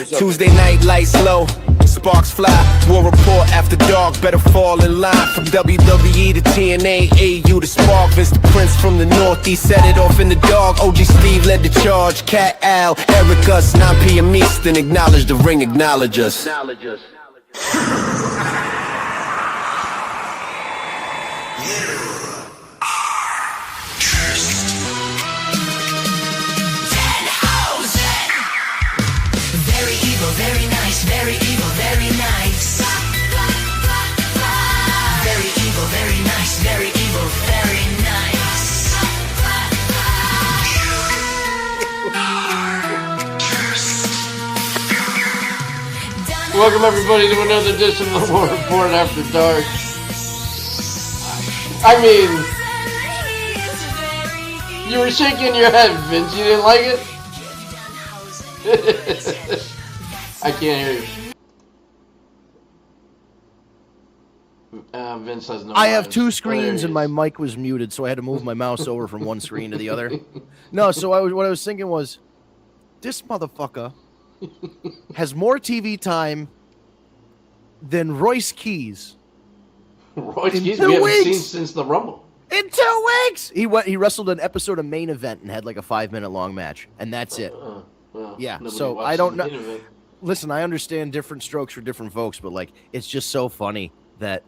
Tuesday night, lights low, sparks fly. War report after dark, better fall in line. From WWE to TNA, AU to Spark. Vince the Prince from the Northeast set it off in the dark. OG Steve led the charge. Cat Al, Eric us, 9 p.m. Eastern. Acknowledge the ring, acknowledge us. Very nice, very evil, very nice. Very evil, very nice, very evil, very nice. Welcome everybody to another edition of the War Report After Dark. I mean, you were shaking your head, Vince. You didn't like it? I can't hear you. Vince has no. I have two screens and my mic was muted, so I had to move my mouse over from one screen to the other. No, so what I was thinking was, this motherfucker has more TV time than Royce Keys. Royce Keys, two we haven't weeks. seen since the Rumble. In 2 weeks, he wrestled an episode of Main Event and had like a 5-minute long match, and that's it. Well, Yeah, nobody so watched I don't the know. main event. Listen, I understand different strokes for different folks, but like, it's just so funny that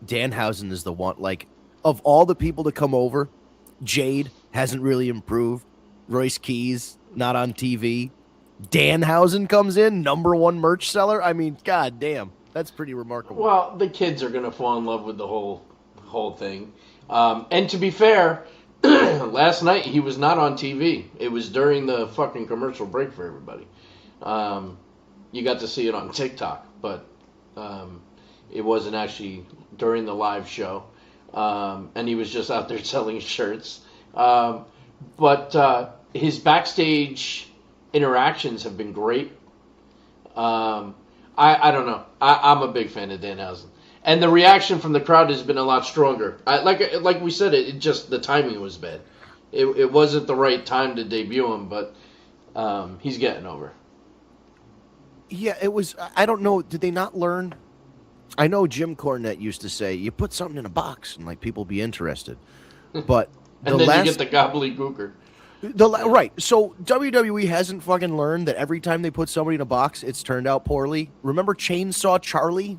Danhausen is the one. Like, of all the people to come over, Jade hasn't really improved. Royce Keys not on TV. Danhausen comes in, #1 merch seller. I mean, god damn, that's pretty remarkable. Well, the kids are gonna fall in love with the whole thing. And to be fair, last night he was not on TV. It was during the fucking commercial break for everybody. You got to see it on TikTok, but it wasn't actually during the live show. And he was just out there selling shirts. But his backstage interactions have been great. I don't know. I'm a big fan of Danhausen. And the reaction from the crowd has been a lot stronger. Like we said, it just the timing was bad. It wasn't the right time to debut him, but he's getting over. Yeah, it was. I don't know. Did they not learn? I know Jim Cornette used to say, "You put something in a box and like people be interested." But And then you get the gobbledygooker. Right. So WWE hasn't fucking learned that every time they put somebody in a box, it's turned out poorly. Remember Chainsaw Charlie?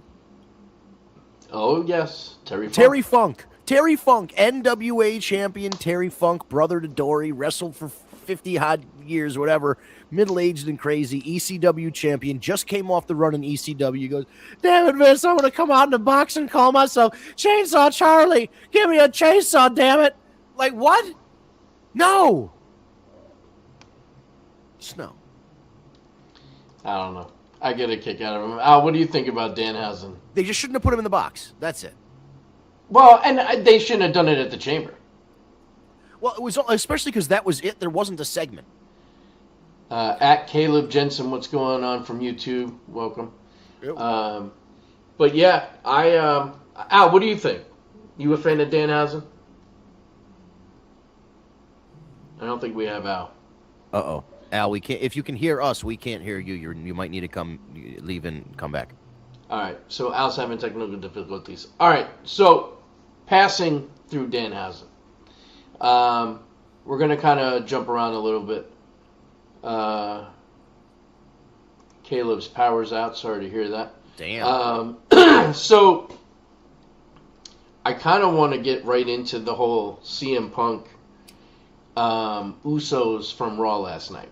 Oh yes, Terry Funk, NWA champion Terry Funk, brother to Dory, wrestled for 50 odd years, whatever, middle-aged and crazy, ECW champion, just came off the run in ECW. He goes, damn it, Vince, I'm going to come out in the box and call myself Chainsaw Charlie. Give me a chainsaw, damn it. Like, what? No. Snow. I don't know. I get a kick out of him. Al, what do you think about Danhausen? They just shouldn't have put him in the box. That's it. Well, and they shouldn't have done it at the Chamber. Well, it was especially because that was it. There wasn't a segment. At Caleb Jensen, what's going on from YouTube? Welcome. Yep. But yeah, Al, what do you think? You a fan of Danhausen? I don't think we have Al. Uh-oh. Al, we can't. If you can hear us, we can't hear you. You might need to leave and come back. All right, so Al's having technical difficulties. All right, so passing through Danhausen. We're going to kind of jump around a little bit. Caleb's power's out. Sorry to hear that. Damn. So I kind of want to get right into the whole CM Punk Usos from Raw last night.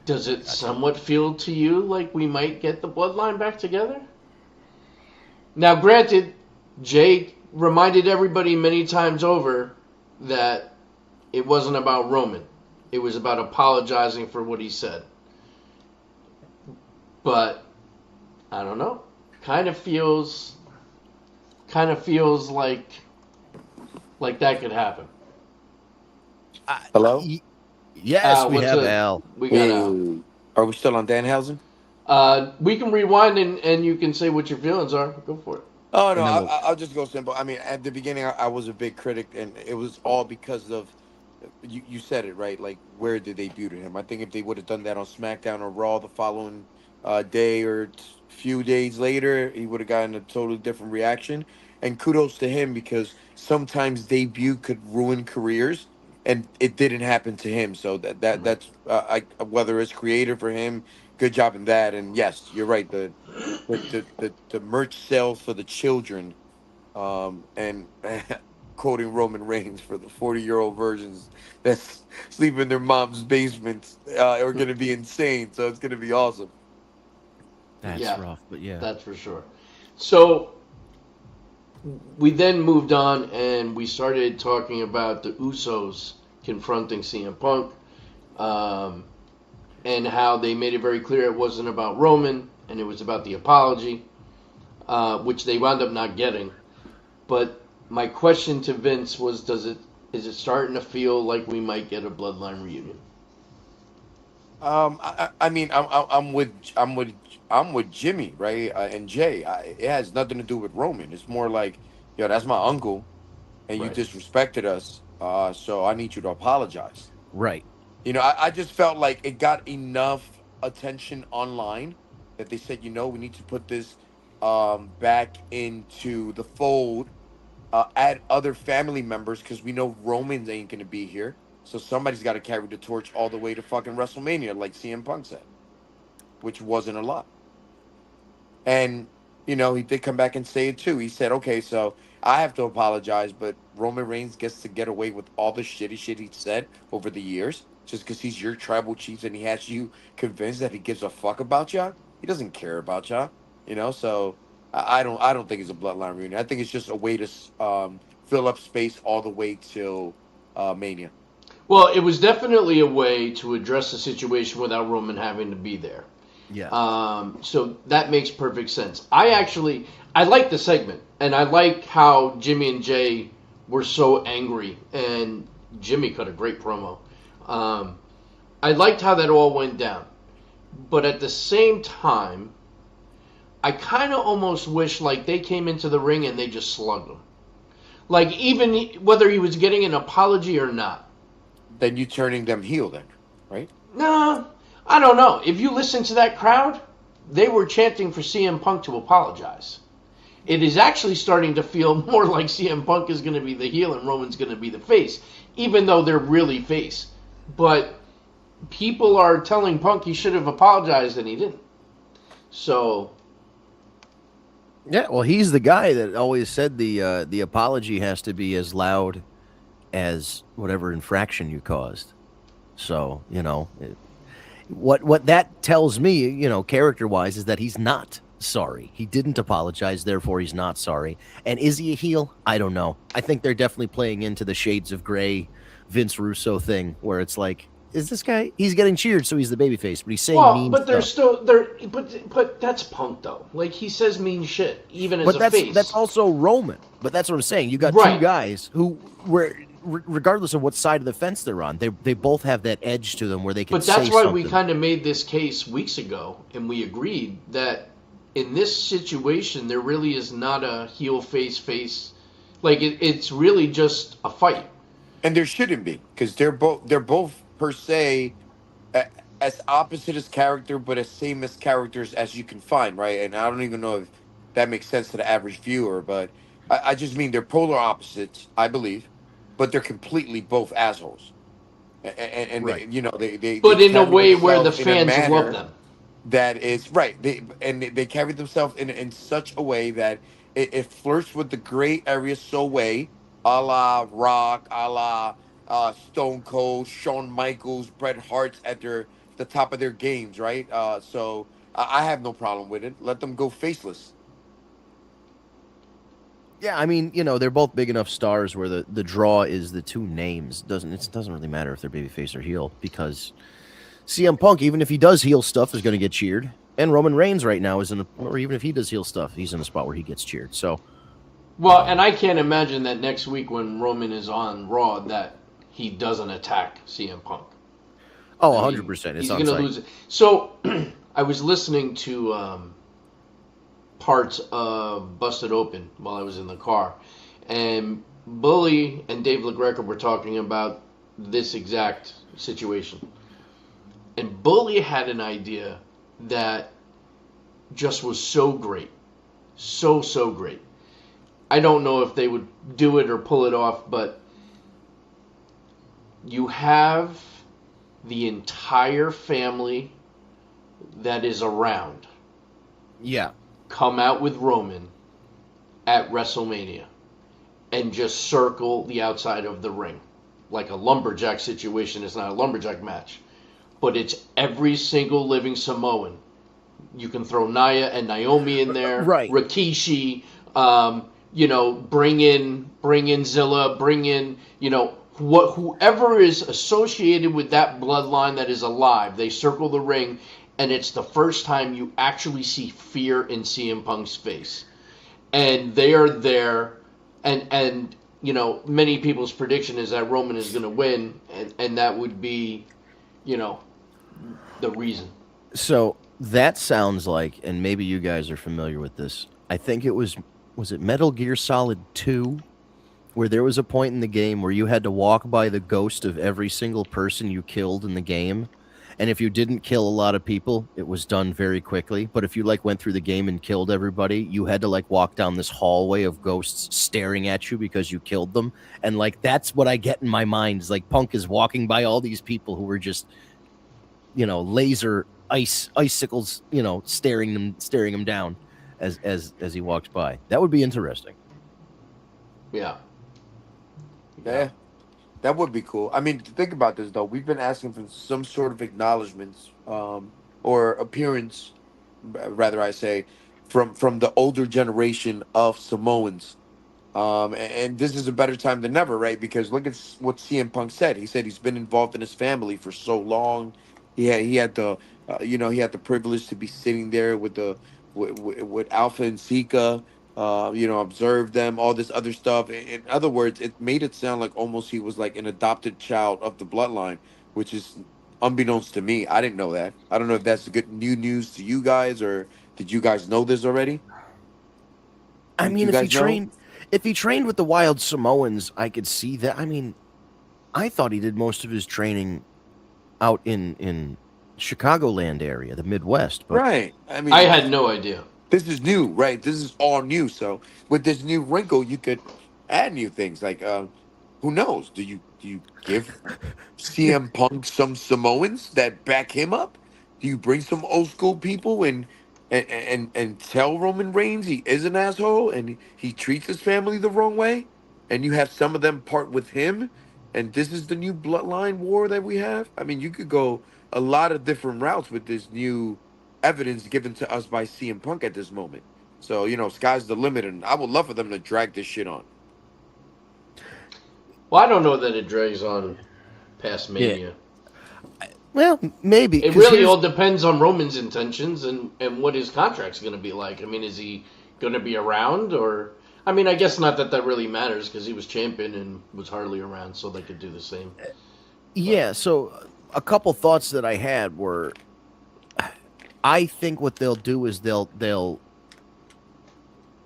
Does it somewhat feel to you like we might get the bloodline back together? Now, granted, Jake reminded everybody many times over that it wasn't about Roman. It was about apologizing for what he said. But, I don't know. Kind of feels like that could happen. Hello? Yes, we have Al. We got Al. Are we still on Danhausen? We can rewind and you can say what your feelings are. Go for it. Oh, no, I'll just go simple. I mean, at the beginning, I was a big critic, and it was all because of you said it right. Like, where did they debut him? I think if they would have done that on SmackDown or Raw the following day or few days later, he would have gotten a totally different reaction. And kudos to him because sometimes debut could ruin careers, and it didn't happen to him. So that's whether it's creative for him, good job in that. And yes, you're right. The merch sales for the children, and quoting Roman Reigns for the 40-year-old versions that sleep in their mom's basements are going to be insane. So it's going to be awesome. That's Yeah. rough, but yeah. That's for sure. So we then moved on and we started talking about the Usos confronting CM Punk, and how they made it very clear it wasn't about Roman and it was about the apology, which they wound up not getting. But my question to Vince was, is it starting to feel like we might get a Bloodline reunion? I mean, I'm with Jimmy, right, and Jay. It has nothing to do with Roman. It's more like, yo, that's my uncle, and you Right. disrespected us. So I need you to apologize. Right. You know, I just felt like it got enough attention online that they said, we need to put this back into the fold, add other family members because we know Roman's ain't gonna be here. So somebody's got to carry the torch all the way to fucking WrestleMania, like CM Punk said, which wasn't a lot. And, he did come back and say it too. He said, okay, so I have to apologize, but Roman Reigns gets to get away with all the shitty shit he said over the years just because he's your tribal chief and he has you convinced that he gives a fuck about y'all. He doesn't care about y'all, so I don't think it's a Bloodline reunion. I think it's just a way to fill up space all the way till Mania. Well, it was definitely a way to address the situation without Roman having to be there. Yeah. So that makes perfect sense. I like the segment, and I like how Jimmy and Jay were so angry, and Jimmy cut a great promo. I liked how that all went down, but at the same time, I kind of almost wish like they came into the ring and they just slugged him. Like, even whether he was getting an apology or not. Then you turning them heel then, right? No, I don't know. If you listen to that crowd, they were chanting for CM Punk to apologize. It is actually starting to feel more like CM Punk is going to be the heel and Roman's going to be the face, even though they're really face. But people are telling Punk he should have apologized and he didn't. So, Yeah, well, he's the guy that always said the apology has to be as loud as whatever infraction you caused. So, what that tells me, character-wise, is that he's not sorry. He didn't apologize, therefore he's not sorry. And is he a heel? I don't know. I think they're definitely playing into the Shades of Grey Vince Russo thing, where it's like, is this guy? He's getting cheered, so he's the babyface, but he's saying mean but they're stuff. but that's Punk though. Like, he says mean shit even as But a face. that's also Roman. But that's what I'm saying. You got Right. two guys who were, regardless of what side of the fence they're on, they both have that edge to them where they can. But that's say why something. we kind of made this case weeks ago, and we agreed that in this situation there really is not a heel face. Like, it's really just a fight. And there shouldn't be because they're both per se as opposite as character, but as same as characters as you can find, right? And I don't even know if that makes sense to the average viewer, but I just mean they're polar opposites, I believe, but they're completely both assholes. And Right. they But they in a carry way where the themselves in a fans manner love them. that is right. They carry themselves in such a way that it flirts with the gray area so way, a la Rock, a la Stone Cold, Shawn Michaels, Bret Hart's at the top of their games, right? So I have no problem with it. Let them go faceless. Yeah, I mean, they're both big enough stars where the draw is the two names. It doesn't really matter if they're babyface or heel, because CM Punk, even if he does heel stuff, is going to get cheered. And Roman Reigns right now or even if he does heel stuff, he's in a spot where he gets cheered. So, Well, and I can't imagine that next week when Roman is on Raw that he doesn't attack CM Punk. 100%. He's It's going to on lose it. So I was listening to parts of Busted Open while I was in the car, and Bully and Dave LaGreca were talking about this exact situation. And Bully had an idea that just was so great. So great. I don't know if they would do it or pull it off, but you have the entire family that is around Yeah. come out with Roman at WrestleMania and just circle the outside of the ring. Like a lumberjack situation. It's not a lumberjack match, but it's every single living Samoan. You can throw Nia and Naomi in there, Right. Rikishi, bring in Zilla, bring in, whoever is associated with that bloodline that is alive. They circle the ring, and it's the first time you actually see fear in CM Punk's face. And they are there, and many people's prediction is that Roman is going to win, and that would be, the reason. So that sounds like, and maybe you guys are familiar with this. I think was it Metal Gear Solid 2, where there was a point in the game where you had to walk by the ghost of every single person you killed in the game. And if you didn't kill a lot of people, it was done very quickly. But if you went through the game and killed everybody, you had to walk down this hallway of ghosts staring at you because you killed them. And that's what I get in my mind is Punk is walking by all these people who were just, laser icicles, staring him down as he walks by. That would be interesting. Yeah. Yeah, that would be cool. I mean, think about this though. We've been asking for some sort of acknowledgments, or appearance, rather I say, from the older generation of Samoans. And this is a better time than ever, right? Because look at what CM Punk said. He said he's been involved in his family for so long. He had the he had the privilege to be sitting there with Alpha and Sika. Observe them, all this other stuff. In other words, it made it sound like almost he was like an adopted child of the bloodline, which is unbeknownst to me. I didn't know that. I don't know if that's good new news to you guys, or did you guys know this already? I Did mean, you guys know? if he trained with the Wild Samoans, I could see that. I mean, I thought he did most of his training out in Chicagoland area, the Midwest, but Right. I mean, I had no idea. this is new, right? This is all new. So with this new wrinkle, you could add new things. Like, who knows? Do you give CM Punk some Samoans that back him up? Do you bring some old school people and tell Roman Reigns he is an asshole and he treats his family the wrong way? And you have some of them part with him, and this is the new bloodline war that we have. I mean, you could go a lot of different routes with this new evidence given to us by CM Punk at this moment. So, sky's the limit, and I would love for them to drag this shit on. Well, I don't know that it drags on past Mania. well, maybe It 'cause really here's- all depends on Roman's intentions and what his contract's going to be like. I mean, is he going to be around or? I mean, I guess not that really matters because he was champion and was hardly around, so they could do the same. Yeah, so a couple thoughts that I had were, I think what they'll do is they'll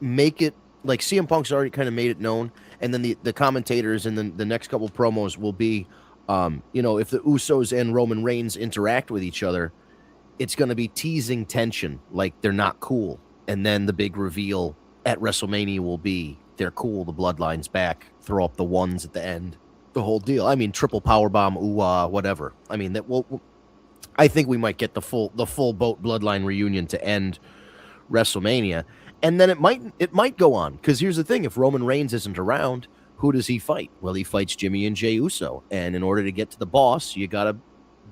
make it like CM Punk's already kind of made it known, and then the commentators and then the next couple promos will be, if the Usos and Roman Reigns interact with each other, it's going to be teasing tension, like they're not cool, and then the big reveal at WrestleMania will be they're cool, the Bloodline's back, throw up the ones at the end. The whole deal. I mean, triple powerbomb, whatever. I mean, I think we might get the full boat bloodline reunion to end WrestleMania, and then it might go on. Because here's the thing: if Roman Reigns isn't around, who does he fight? Well, he fights Jimmy and Jey Uso, and in order to get to the boss, you gotta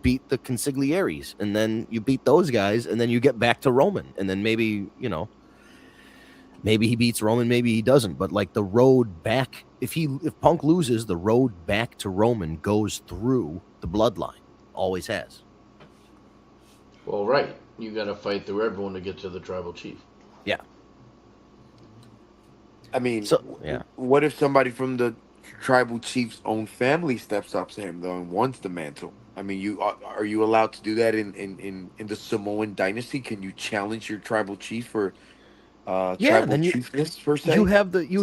beat the consiglieres, and then you beat those guys, and then you get back to Roman, and then maybe he beats Roman, maybe he doesn't. But the road back, if Punk loses, the road back to Roman goes through the bloodline. Always has. Well, right. You got to fight through everyone to get to the tribal chief. Yeah. I mean, So yeah. what if somebody from the tribal chief's own family steps up to him though and wants the mantle? I mean, are you allowed to do that in the Samoan dynasty? Can you challenge your tribal chief for Yeah, tribal then chiefness per se. you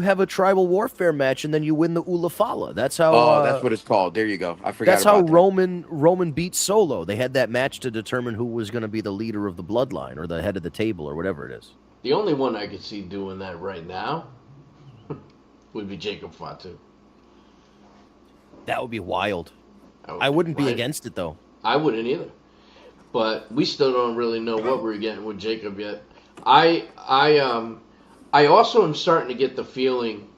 have a tribal warfare match, and then you win the Ulafala. That's how. Oh, that's what it's called. There you go. I forgot That's how about that. Roman beat Solo. They had that match to determine who was going to be the leader of the bloodline or the head of the table or whatever it is. The only one I could see doing that right now would be Jacob Fatu. That would be wild. That would I wouldn't be right. against it though. I wouldn't either. But we still don't really know what we're getting with Jacob yet. I also am starting to get the feeling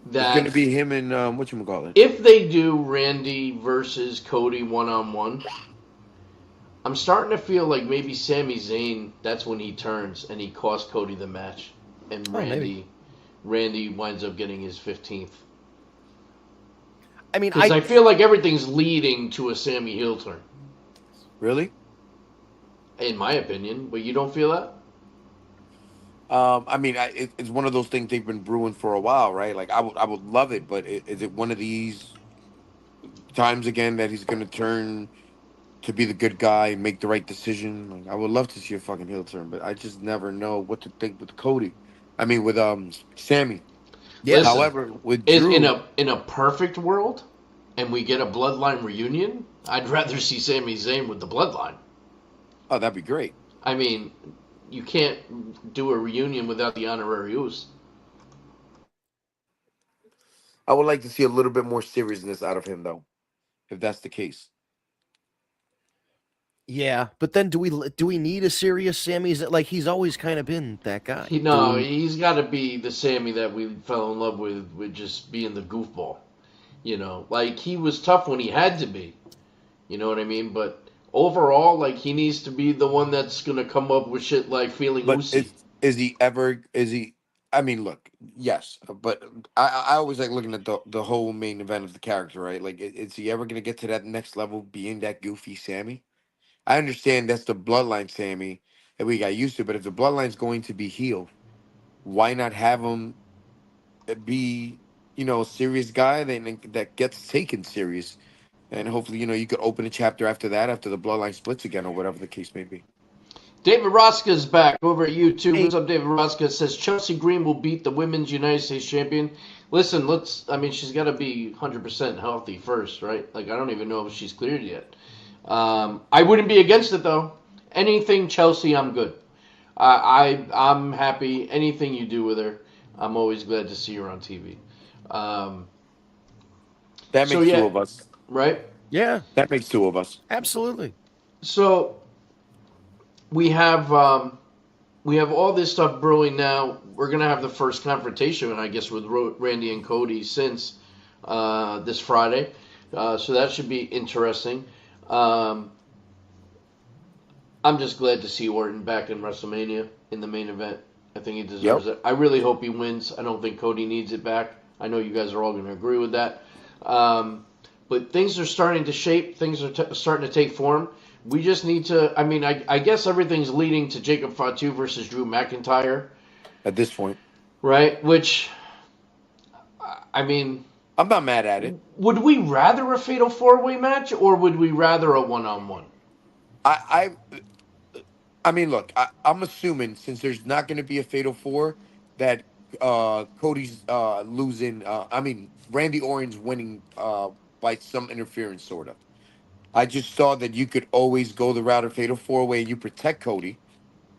It's that going to be him and whatchamacallit. if they do Randy versus Cody one-on-one, I'm starting to feel like maybe Sami Zayn, that's when he turns and he costs Cody the match. And maybe. Randy winds up getting his 15th. I mean, Because I feel like everything's leading to a Sami heel turn, Really? in my opinion. But you don't feel that? I mean, it's one of those things they've been brewing for a while, right? Like, I would love it, but is it one of these times again that he's going to turn to be the good guy and make the right decision? Like, I would love to see a fucking heel turn, but I just never know what to think with Cody. I mean, with Sammy. Yeah. Listen, However, with is Drew, in a perfect world, and we get a bloodline reunion, I'd rather see Sami Zayn with the bloodline. oh, that'd be great. I mean, you can't do a reunion without the honorary Usos. I would like to see a little bit more seriousness out of him, though, if that's the case. yeah, but then do we need a serious Sami? Like he's always kind of been that guy. He's got to be the Sammy that we fell in love with just being the goofball. You know, like he was tough when he had to be. You know what I mean? But overall, like he needs to be the one that's gonna come up with shit like feeling But Usi. is he ever? Is he? I mean, look, yes, but I always like looking at the whole main event of the character, right? Like, is he ever gonna get to that next level, being that goofy Sammy? I understand that's the bloodline Sammy that we got used to, but if the bloodline's going to be healed, why not have him be, a serious guy that gets taken serious, and hopefully, you could open a chapter after that, after the bloodline splits again, or whatever the case may be. David Rosca's back over at YouTube. Hey. What's up, David Rosca? Says Chelsea Green will beat the Women's United States Champion. Listen, she's got to be 100% healthy first, right? Like, I don't even know if she's cleared yet. I wouldn't be against it, though. Anything Chelsea, I'm good. I'm happy. Anything you do with her, I'm always glad to see her on TV. That makes two of us. Right? Yeah, That makes two of us. absolutely. So we have all this stuff brewing now. We're gonna have the first confrontation, I guess, with Randy and Cody since this Friday. So that should be interesting. I'm just glad to see Orton back in WrestleMania in the main event. I think he deserves it. I really hope he wins. I don't think Cody needs it back. I know you guys are all going to agree with that. But things are starting to shape. Things are starting to take form. We just need to. I mean, I guess everything's leading to Jacob Fatu versus Drew McIntyre, At this point, right? Which, I mean, I'm not mad at it. would we rather a fatal four-way match or would we rather a one-on-one? I mean, look, I'm assuming since there's not going to be a fatal four, that Cody's losing. Randy Orton's winning by some interference, sort of. I just saw that you could always go the route of fatal four way and you protect Cody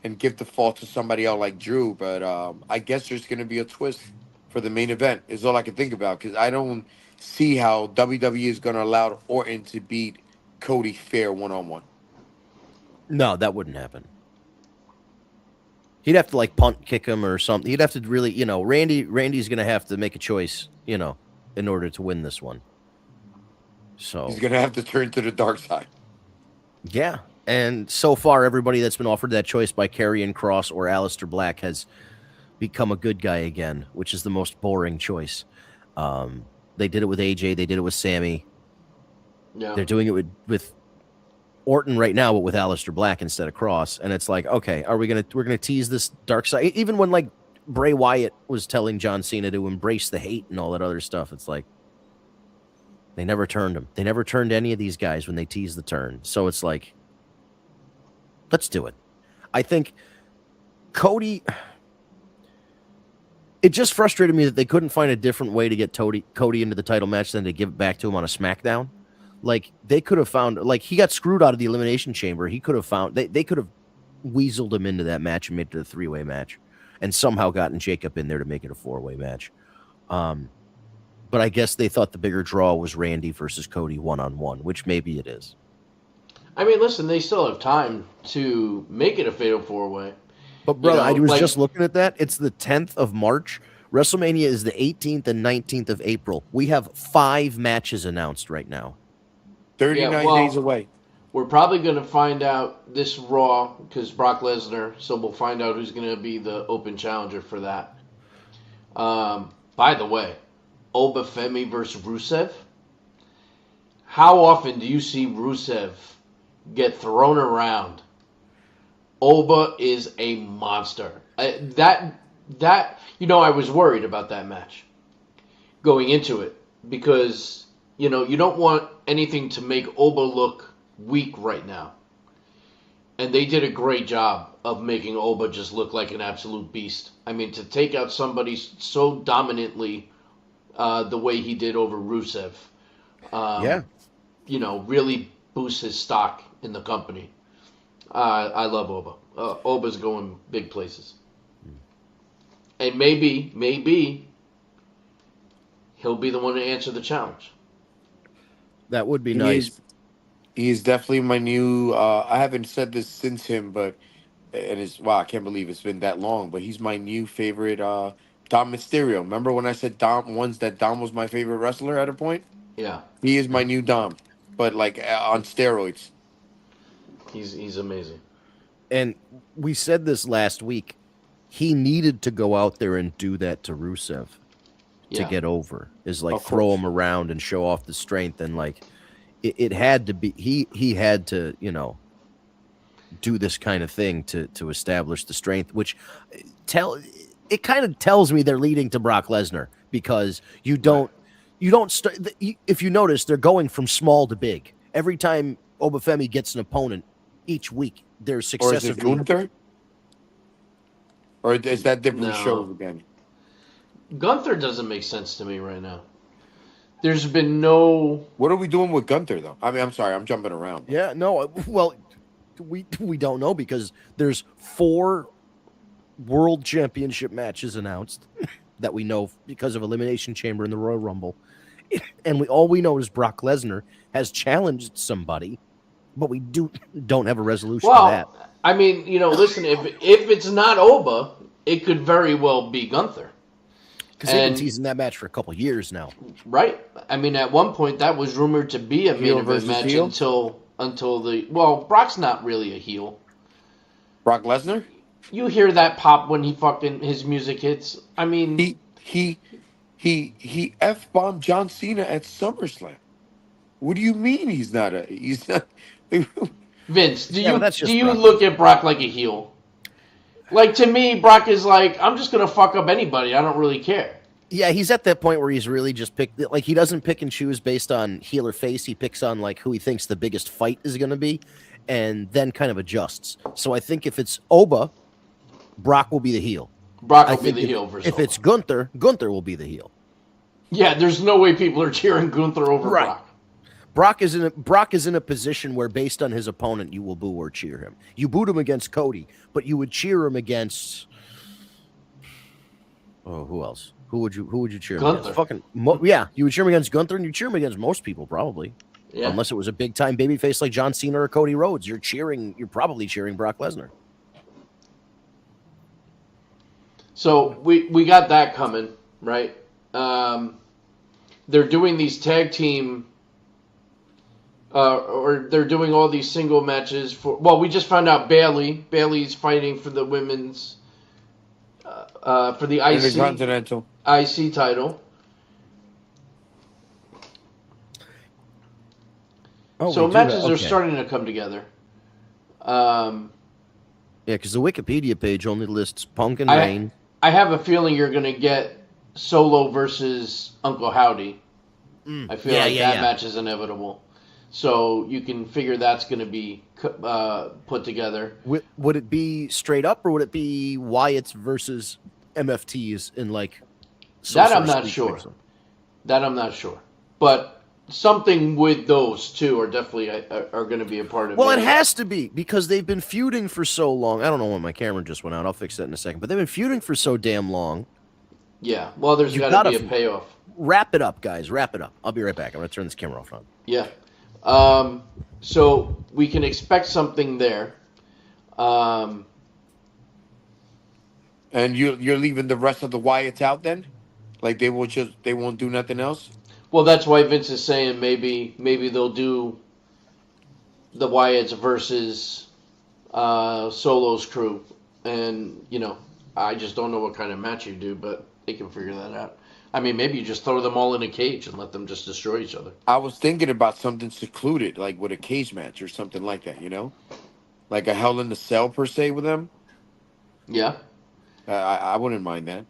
and give the fault to somebody else like Drew. But I guess there's going to be a twist for the main event, is all I can think about, because I don't see how WWE is going to allow Orton to beat Cody fair one-on-one. No, that wouldn't happen. He'd have to like punt kick him or something. He'd have to really, Randy's going to have to make a choice, in order to win this one. So He's going to have to turn to the dark side. yeah. And so far, everybody that's been offered that choice by Karrion Kross or Aleister Black has become a good guy again, which is the most boring choice. They did it with AJ. They did it with Sammy. Yeah. They're doing it with Orton right now, but with Aleister Black instead of Cross. And it's like, okay, we're gonna tease this dark side. Even when like Bray Wyatt was telling John Cena to embrace the hate and all that other stuff, it's like they never turned him. They never turned any of these guys when they teased the turn. So it's like, let's do it. I think Cody, It just frustrated me that they couldn't find a different way to get Cody into the title match than to give it back to him on a SmackDown. Like they could have found, like he got screwed out of the Elimination Chamber. He could have found they could have weaseled him into that match and made it a 3-way match, and somehow gotten Jacob in there to make it a 4-way match. But I guess they thought the bigger draw was Randy versus Cody 1-on-1, which maybe it is. I mean, listen, they still have time to make it a fatal 4-way. But brother, You know, I was like- just looking at that. It's the 10th of March. WrestleMania is the 18th and 19th of April. We have 5 matches announced right now. 39 well- days away. We're probably going to find out this Raw because Brock Lesnar, so we'll find out who's going to be the open challenger for that. By the way, Oba Femi versus Rusev. How often do you see Rusev get thrown around? Oba is a monster. I was worried about that match going into it because, you don't want anything to make Oba look weak right now. And they did a great job of making Oba just look like an absolute beast. I mean, to take out somebody so dominantly the way he did over Rusev, really boosts his stock in the company. I love Oba. Oba's going big places. And maybe he'll be the one to answer the challenge. That would be nice. He is definitely my new. I haven't said this since him, but I can't believe it's been that long. But he's my new favorite. Dom Mysterio. Remember when I said Dom was my favorite wrestler at a point? Yeah, He is my new Dom, but like on steroids. he's amazing. And we said this last week. He needed to go out there and do that to Rusev to Yeah. get over. Is like Of throw course. him around and show off the strength, and like it had to be he had to do this kind of thing to establish the strength, which it kind of tells me they're leading to Brock Lesnar, because you don't if you notice, they're going from small to big every time Obafemi gets an opponent each week. They're Or is it successively. Gunther? Or is that different No. shows again? Gunther doesn't make sense to me right now. There's been no. What are we doing with Gunther though? I mean, I'm sorry, I'm jumping around. Yeah, no. Well, we don't know, because there's 4 world championship matches announced that we know because of Elimination Chamber and the Royal Rumble, and all we know is Brock Lesnar has challenged somebody, but we don't have a resolution to that. Well, I mean, listen, if it's not Oba, it could very well be Gunther. Because they've been and- teasing that match for a couple years now. Right. I mean, at one point that was rumored to be a main Heel event versus match heel? until Brock's not really a heel. Brock Lesnar? You hear that pop when his music hits. I mean, He F-bombed John Cena at SummerSlam. What do you mean he's not? Vince, do Yeah, but that's just you Brock. look at Brock like a heel? Like, to me, Brock is like, I'm just gonna fuck up anybody. I don't really care. Yeah, he's at that point where he's really just picked. Like, he doesn't pick and choose based on heel or face. He picks on like who he thinks the biggest fight is going to be, and then kind of adjusts. So I think if it's Oba, Brock will be the heel. Brock I will be think the heel for if it's Gunther will be the heel. Yeah, there's no way people are cheering Gunther over Right. Brock. Brock is in a position where, based on his opponent, you will boo or cheer him. You booed him against Cody, but you would cheer him against. Oh, who else? Who would you cheer him Gunther. against? You would cheer him against Gunther, and you cheer him against most people probably. Yeah. Unless it was a big time babyface like John Cena or Cody Rhodes, you're probably cheering Brock Lesnar. So we got that coming, right? They're doing these tag team, or they're doing all these single matches for. Well, we just found out Bailey's fighting for the women's, for the Intercontinental. IC title. So matches are starting to come together. Yeah, because the Wikipedia page only lists Punk and I- Reign. I have a feeling you're going to get Solo versus Uncle Howdy. I feel like that match is inevitable. So you can figure that's going to be put together. Would it be straight up, or would it be Wyatt versus MFTs and like. That I'm not sure. That I'm not sure. But something with those two are definitely are going to be a part of Well, it. it has to be because they've been feuding for so long. I don't know when my camera just went out. I'll fix that in a second. But they've been feuding for so damn long. Yeah. Well, there's You got to be gotta a payoff. Wrap it up, guys. Wrap it up. I'll be right back. I'm going to turn this camera off now. Yeah. So we can expect something there. And you're leaving the rest of the Wyatts out then? Like they won't do nothing else? Well, that's why Vince is saying maybe they'll do the Wyatts versus Solo's crew, and I just don't know what kind of match you do, but they can figure that out. I mean, maybe you just throw them all in a cage and let them just destroy each other. I was thinking about something secluded, like with a cage match or something like that, like a Hell in a Cell per se with them. Yeah. I wouldn't mind that.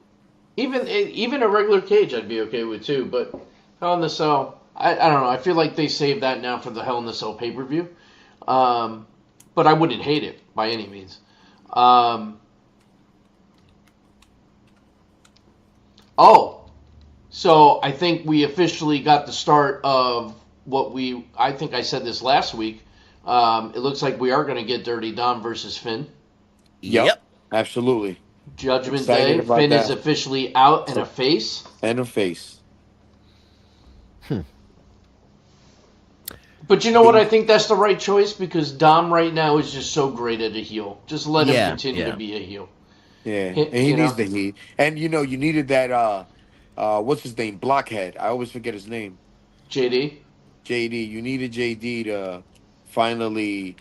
Even a regular cage I'd be okay with too, but Hell in a Cell, I don't know. I feel like they saved that now for the Hell in a Cell pay-per-view. But I wouldn't hate it by any means. So I think we officially got the start of I think I said this last week. It looks like we are going to get Dirty Dom versus Finn. Yep. Absolutely. Judgment Excited Day. about Finn that. is officially out and a face. And a face. But you know what? I think that's the right choice because Dom right now is just so great at a heel. Just let him continue to be a heel. Yeah, and he needs the heat. And you needed that. What's his name? Blockhead. I always forget his name. JD. You needed JD to finally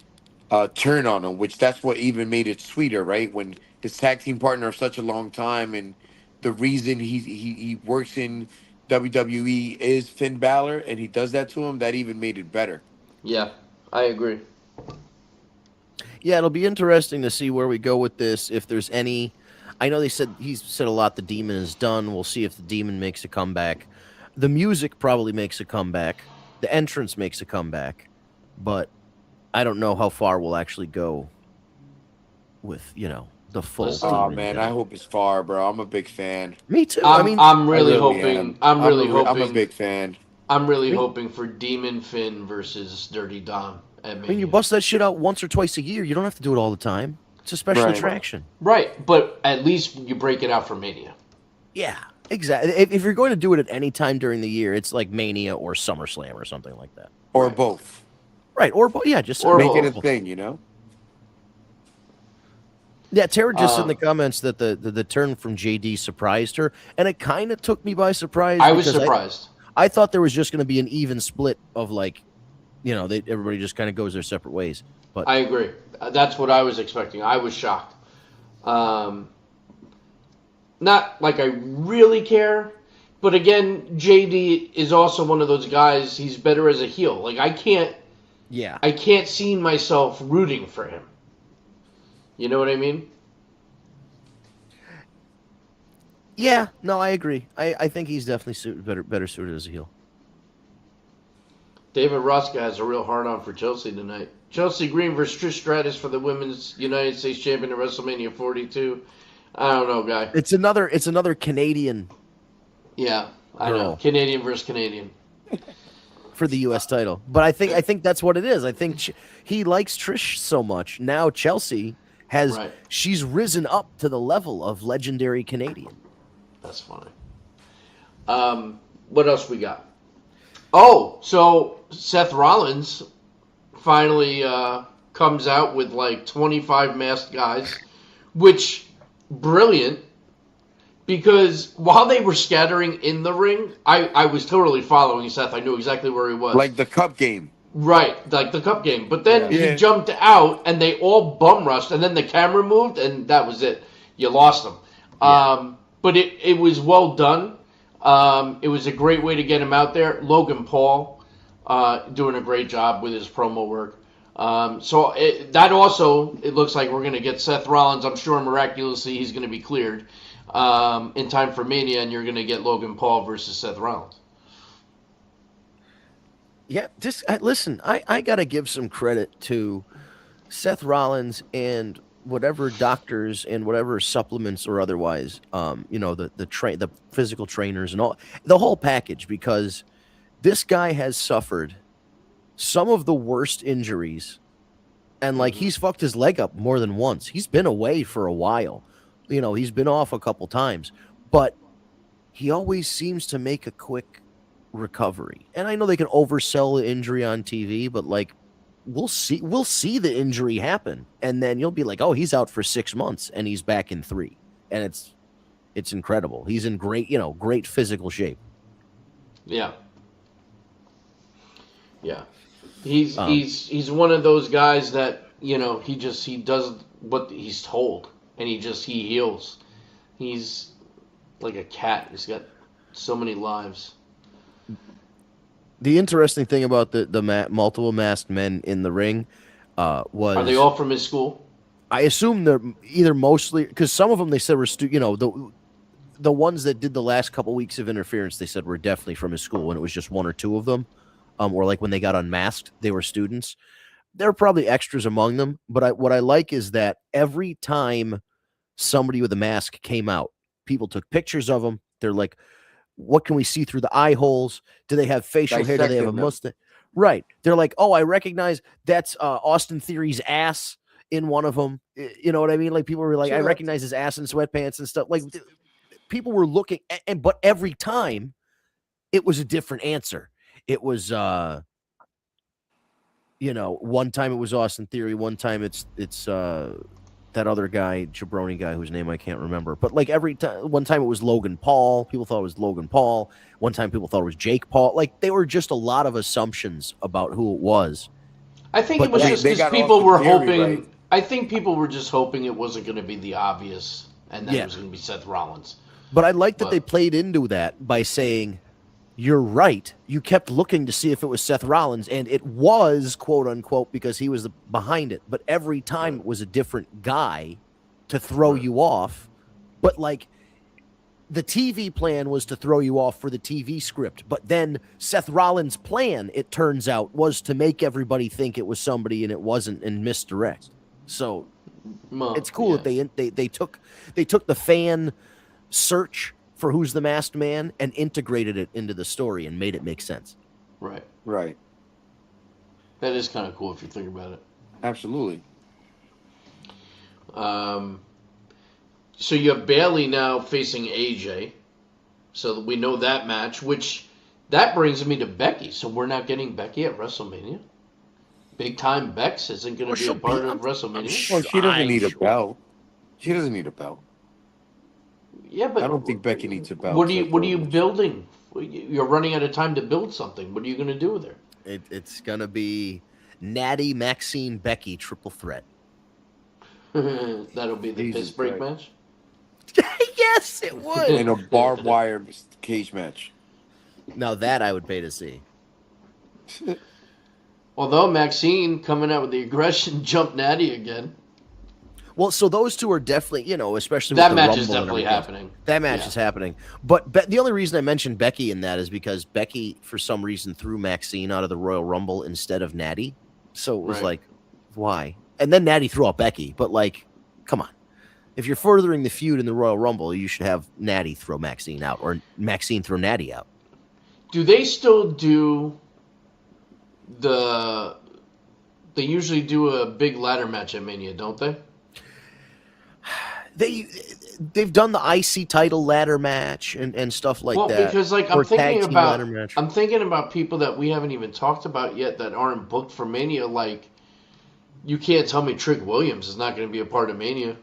turn on him, which that's what even made it sweeter, right? When his tag team partner of such a long time, and the reason he works in WWE is Finn Balor, and he does that to him, that even made it better. Yeah, I agree. Yeah, it'll be interesting to see where we go with this. If there's any, I know he's said a lot. The Demon is done. We'll see if the Demon makes a comeback. The music probably makes a comeback. The entrance makes a comeback, but I don't know how far we'll actually go with the full. Oh Demon man, thing. I hope it's far, bro. I'm a big fan. Me too. I'm really hoping. am. I'm really hoping. I'm a big fan. I'm really hoping for Demon Finn versus Dirty Dom at Mania. I mean, you bust that shit out once or twice a year. You don't have to do it all the time. It's a special Right. attraction. Right, but at least you break it out for Mania. Yeah, exactly. If you're going to do it at any time during the year, it's like Mania or SummerSlam or something like that. Or Right. both. Right, yeah, just Or Make it a both. thing, Yeah, Tara just said in the comments that the turn from JD surprised her, and it kind of took me by surprise. I was because surprised. I thought there was just going to be an even split of everybody just kind of goes their separate ways. But I agree. That's what I was expecting. I was shocked. Not like I really care, but again, JD is also one of those guys. He's better as a heel. Like I can't see myself rooting for him. You know what I mean? yeah, no, I agree. I think he's definitely better suited as a heel. David Roska has a real hard-on for Chelsea tonight. Chelsea Green versus Trish Stratus for the Women's United States Champion at WrestleMania 42. I don't know, guy. It's another Canadian Yeah, I know. Girl. Canadian versus Canadian. for the U.S. title, but I think that's what it is. I think he likes Trish so much. Now Chelsea she's risen up to the level of legendary Canadian. That's funny. What else we got? Oh, so Seth Rollins finally comes out with like 25 masked guys, which brilliant because while they were scattering in the ring, I was totally following Seth. I knew exactly where he was. Like the Cup game. Right, like the Cup game. But then Yeah. he jumped out, and they all bum rushed, and then the camera moved, and that was it. You lost them. Yeah. But it was well done. It was a great way to get him out there. Logan Paul doing a great job with his promo work. It looks like we're going to get Seth Rollins. I'm sure miraculously he's going to be cleared in time for Mania, and you're going to get Logan Paul versus Seth Rollins. Yeah, listen, I got to give some credit to Seth Rollins and whatever doctors and whatever supplements or otherwise, the physical trainers and all the whole package, because this guy has suffered some of the worst injuries, and like he's fucked his leg up more than once. He's been away for a while. He's been off a couple times, but he always seems to make a quick recovery. And I know they can oversell the injury on TV, but like we'll see the injury happen, and then you'll be like, oh, he's out for 6 months and he's back in 3. And it's incredible. He's in great physical shape. Yeah. Yeah. He's one of those guys that, he does what he's told, and he heals. He's like a cat. He's got so many lives. The interesting thing about the multiple masked men in the ring was... Are they all from his school? I assume they're either mostly... Because some of them they said were... the ones that did the last couple weeks of interference, they said were definitely from his school, and it was just 1 or 2 of them. Or like when they got unmasked, they were students. There are probably extras among them, but what I like is that every time somebody with a mask came out, people took pictures of them. They're like, what can we see through the eye holes? Do they have facial hair? Do they have a mustache? Right. They're like, oh, I recognize that's Austin Theory's ass in one of them. You know what I mean? Like people were like, I recognize his ass in sweatpants and stuff. Like people were looking, but every time it was a different answer. It was, one time it was Austin Theory. One time it's that other guy, jabroni guy, whose name I can't remember. But like every time, one time it was Logan Paul. People thought it was Logan Paul. One time people thought it was Jake Paul. Like they were just a lot of assumptions about who it was. I think it was just because people were hoping. Right? I think people were just hoping it wasn't going to be the obvious, and that it was going to be Seth Rollins. But I like that they played into that by saying, you're right. You kept looking to see if it was Seth Rollins, and it was, quote unquote, because he was behind it. But every time it was a different guy to throw you off. But like the TV plan was to throw you off for the TV script. But then Seth Rollins' plan, it turns out, was to make everybody think it was somebody and it wasn't, and misdirect. So it's cool that they took the fan search for who's the masked man and integrated it into the story and made it make sense. Right. That is kind of cool if you think about it. Absolutely. So you have Bayley now facing AJ. So we know that match, which that brings me to Becky. So we're not getting Becky at WrestleMania. Big time Bex isn't going to be a part of WrestleMania. Well, she doesn't need a belt. She doesn't need a belt. Yeah, but I don't think Becky needs a belt. What are you building? You're running out of time to build something. What are you going to do with her? It's going to be Natty, Maxine, Becky triple threat. That'll be the piss break match. Yes, it would. In a barbed wire cage match. Now that I would pay to see. Although Maxine coming out with the aggression jumped Natty again. Well, so those two are definitely, especially that with the match Rumble is definitely happening. That match is happening. But the only reason I mentioned Becky in that is because Becky, for some reason, threw Maxine out of the Royal Rumble instead of Natty. So it was like, why? And then Natty threw out Becky. But like, come on. If you're furthering the feud in the Royal Rumble, you should have Natty throw Maxine out or Maxine throw Natty out. Do they still do they usually do a big ladder match at Mania, don't they? They've done the IC title ladder match and stuff like that. Because like I'm thinking about people that we haven't even talked about yet that aren't booked for Mania. Like, you can't tell me Trick Williams is not going to be a part of Mania.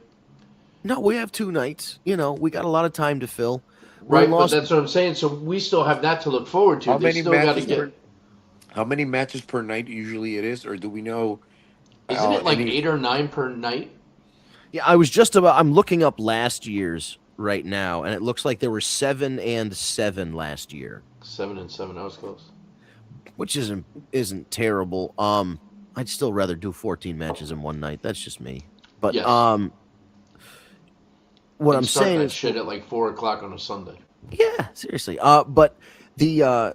No, we have 2 nights. We got a lot of time to fill. Right, but that's what I'm saying. So we still have that to look forward to. How many matches per night usually it is, or do we know? Isn't it like 8 or 9 per night? Yeah, I'm looking up last year's right now, and it looks like there were 7 and 7 last year. 7 and 7, that was close. Which isn't terrible. I'd still rather do 14 matches in one night. That's just me. But yes. What I'm saying is shit at like 4:00 on a Sunday. Yeah, seriously. But the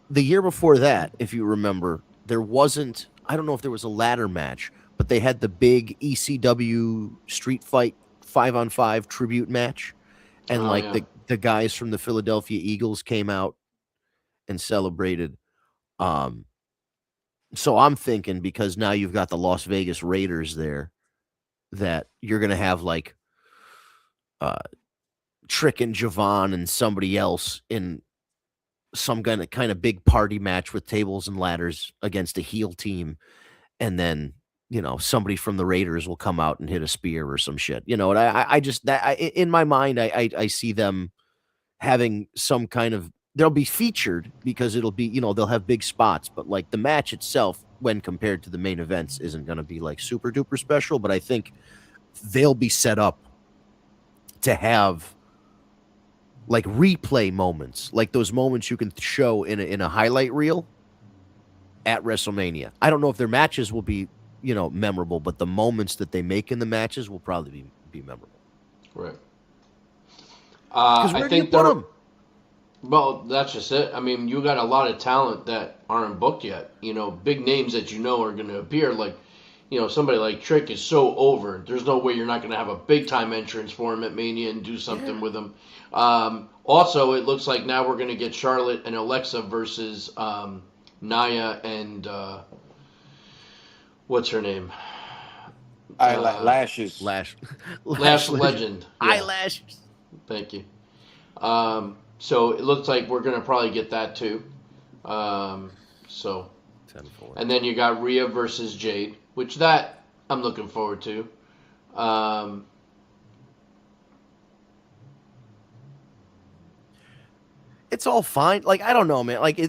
year before that, if you remember, there wasn't. I don't know if there was a ladder match, but they had the big ECW Street Fight 5-on-5 tribute match, and Oh, like yeah. the guys from the Philadelphia Eagles came out and celebrated. So I'm thinking, because now you've got the Las Vegas Raiders there, that you're gonna have like Trick and Javon and somebody else in some kind of big party match with tables and ladders against a heel team, and then somebody from the Raiders will come out and hit a spear or some shit. And I just in my mind I see them having some kind of, they'll be featured because it'll be, they'll have big spots, but like the match itself, when compared to the main events, isn't going to be like super duper special. But I think they'll be set up to have like replay moments, like those moments you can show in a highlight reel at WrestleMania. I don't know if their matches will be, memorable, but the moments that they make in the matches will probably be memorable. Right. Because where I do you think put they're. them? Well, that's just it. I mean, you got a lot of talent that aren't booked yet. Big names that are going to appear. Like, somebody like Trick is so over. There's no way you're not going to have a big time entrance for him at Mania and do something with him. Also, it looks like now we're going to get Charlotte and Alexa versus Nia and what's her name? Lashes. Lash Legend. Yeah. Eyelashes. Thank you. So it looks like we're gonna probably get that too. So, 10-4. and then you got Rhea versus Jade, which that I'm looking forward to. It's all fine. Like, I don't know, man. Like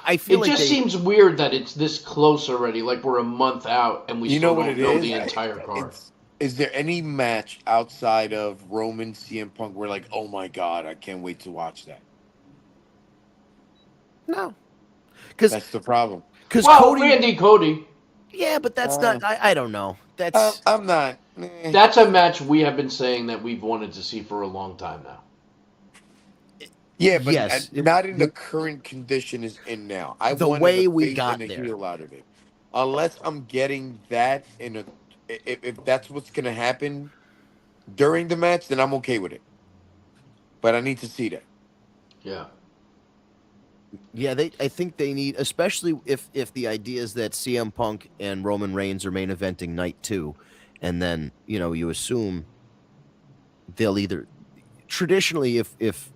I feel It like just seems weird that it's this close already. Like we're a month out and we You still know what don't it know is? the entire card. Is there any match outside of Roman CM Punk where like, oh my god, I can't wait to watch that? no, because That's the problem. Well, Cody. Yeah, but that's not. I don't know. That's I'm not. That's a match we have been saying that we've wanted to see for a long time now. Yeah, but yes, not in the current condition is in now. I The wanted way a we face got and a there. heel out of it. Unless I'm getting that in a, if that's what's gonna happen during the match, then I'm okay with it. But I need to see that. Yeah. Yeah, I think they need, especially if the idea is that CM Punk and Roman Reigns are main eventing night 2, and then you assume they'll either, traditionally if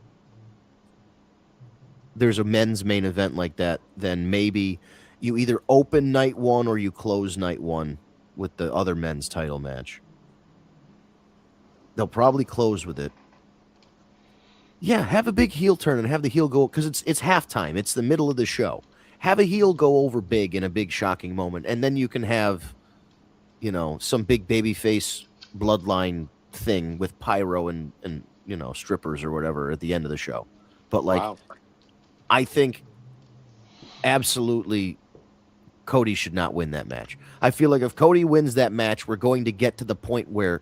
there's a men's main event like that, then maybe you either open night 1 or you close night 1 with the other men's title match. They'll probably close with it. Yeah, have a big heel turn and have the heel go, because it's halftime. It's the middle of the show. Have a heel go over big in a big shocking moment, and then you can have, some big babyface bloodline thing with pyro and strippers or whatever at the end of the show. But like, Wow. I think absolutely Cody should not win that match. I feel like if Cody wins that match, we're going to get to the point where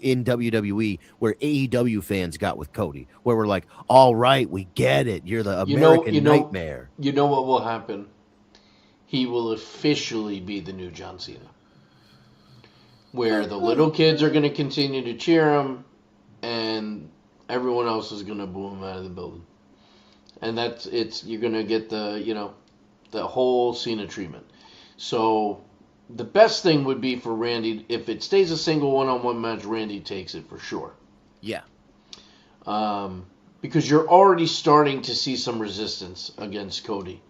in WWE where AEW fans got with Cody, where we're like, all right, we get it. You're the American nightmare. You know what will happen? He will officially be the new John Cena. Where the little kids are going to continue to cheer him and everyone else is going to boo him out of the building. And you're going to get the whole Cena treatment. So the best thing would be for Randy, if it stays a single one-on-one match, Randy takes it for sure. Yeah. Because you're already starting to see some resistance against Cody.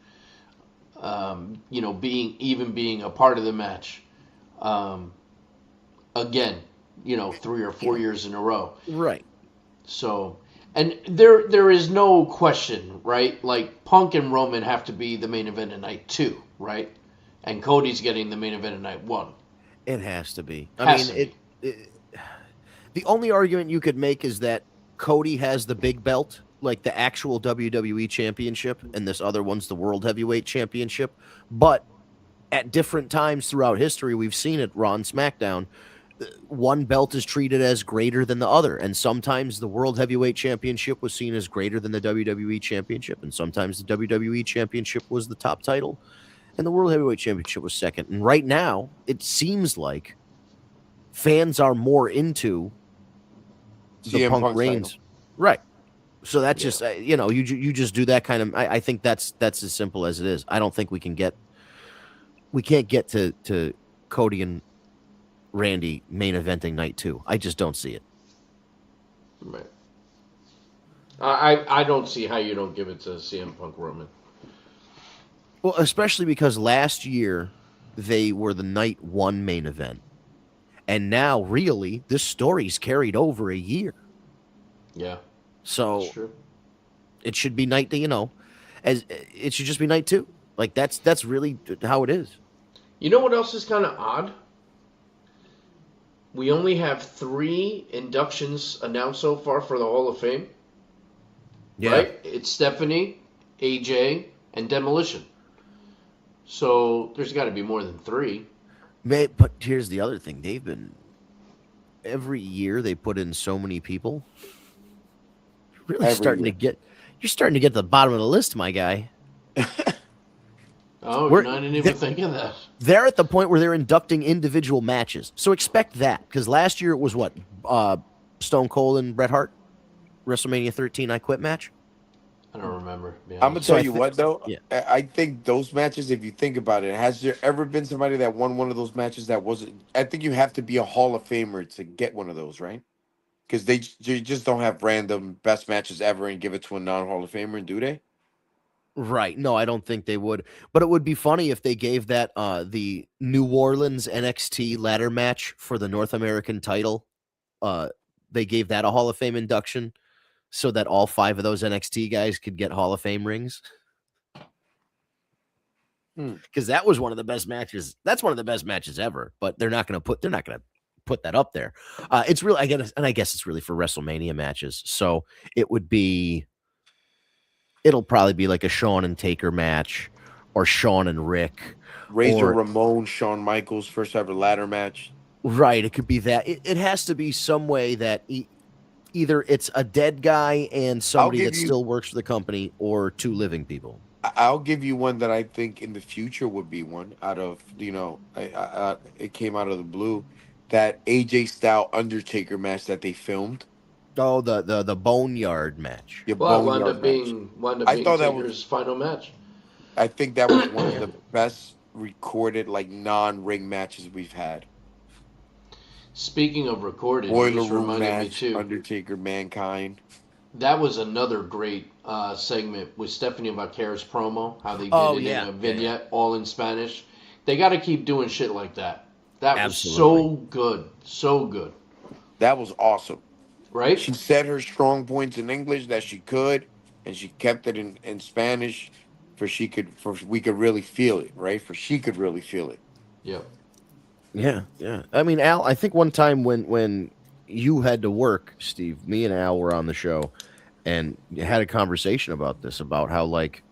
Being a part of the match. Again, 3 or 4 years in a row. Right. So, and there is no question, right? Like Punk and Roman have to be the main event at night 2, right? And Cody's getting the main event at night 1. It has to be. The only argument you could make is that Cody has the big belt, like the actual WWE championship, and this other one's the World Heavyweight Championship. But at different times throughout history, we've seen it, Raw and SmackDown, one belt is treated as greater than the other. And sometimes the World Heavyweight Championship was seen as greater than the WWE Championship. And sometimes the WWE Championship was the top title. and the World Heavyweight Championship was second. And right now, it seems like fans are more into the CM Punk Punk's Reigns, title. right? So that's just you just do that kind of. I think that's as simple as it is. I don't think we can't get to Cody and Randy main eventing night 2. I just don't see it. Right. I don't see how you don't give it to CM Punk Roman. Well, especially because last year they were the night 1 main event, and now really this story's carried over a year. Yeah, So that's true. it should be night, as it should just be night 2. Like that's really how it is. You know what else is kind of odd? We only have 3 inductions announced so far for the Hall of Fame. Right? It's Stephanie, AJ, and Demolition. So there's got to be more than 3. But here's the other thing: they've been every year they put in so many people. Really Every starting year. to get you're starting to get to the bottom of the list, my guy. Oh, We're- I didn't even think of that. They're at the point where they're inducting individual matches, so expect that. Because last year it was what Stone Cold and Bret Hart, WrestleMania 13 I Quit match. I don't remember. to be I'm gonna honest. So tell I you thi- what though. yeah. I think those matches, if you think about it, has there ever been somebody that won one of those matches that wasn't? I think you have to be a Hall of Famer to get one of those, right? Because they just don't have random best matches ever and give it to a non-Hall of Famer, do they? Right. No, I don't think they would. But it would be funny if they gave that the New Orleans NXT ladder match for the North American title. They gave that a Hall of Fame induction so that all 5 of those NXT guys could get Hall of Fame rings. Because that was one of the best matches. That's one of the best matches ever. But they're not going to put that up there. It's really, I guess it's really for WrestleMania matches. So it'll probably be like a Shawn and Taker match or Shawn and Rick. Razor Or- Ramon, Shawn Michaels, first ever ladder match. Right. It could be that. It has to be some way that either it's a dead guy and somebody give that you- still works for the company or 2 living people. I'll give you one that I think in the future would be one out of it came out of the blue, that AJ Styles Undertaker match that they filmed. Oh, the Boneyard match. Your Well, it wound Boneyard up match. being thought that Taker's was- final match. I think that was one of the best recorded like non-ring matches we've had. Speaking of recorded, it Boiler just room reminded me match, too. Undertaker, Mankind. That was another great segment with Stephanie Vaquera's promo, how they did Oh, it yeah. in a vignette, all in Spanish. They got to keep doing shit like that. That Absolutely. was so good, That was awesome. right? She said her strong points in English that she could, and she kept it in Spanish for we could really feel it, right? For she could really feel it. Yep. Yeah, yeah. I mean, Al, I think one time when you had to work, Steve, me and Al were on the show and had a conversation about this, about how like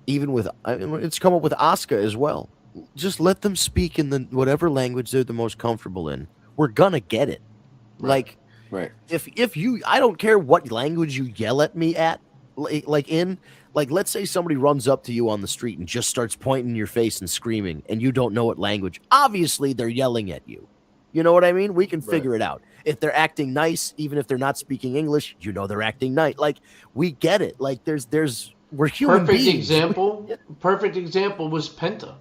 even with it's come up with Asuka as well. Just let them speak in the whatever language they're the most comfortable in. We're gonna get it. Like Right. if you, I don't care what language you yell at me at, like let's say somebody runs up to you on the street and just starts pointing in your face and screaming and you don't know what language. Obviously they're yelling at you. You know what I mean? We can figure it out. If they're acting nice, even if they're not speaking English, you know they're acting nice. Like we get it. Like we're human Perfect beings. example. Perfect example was Penta.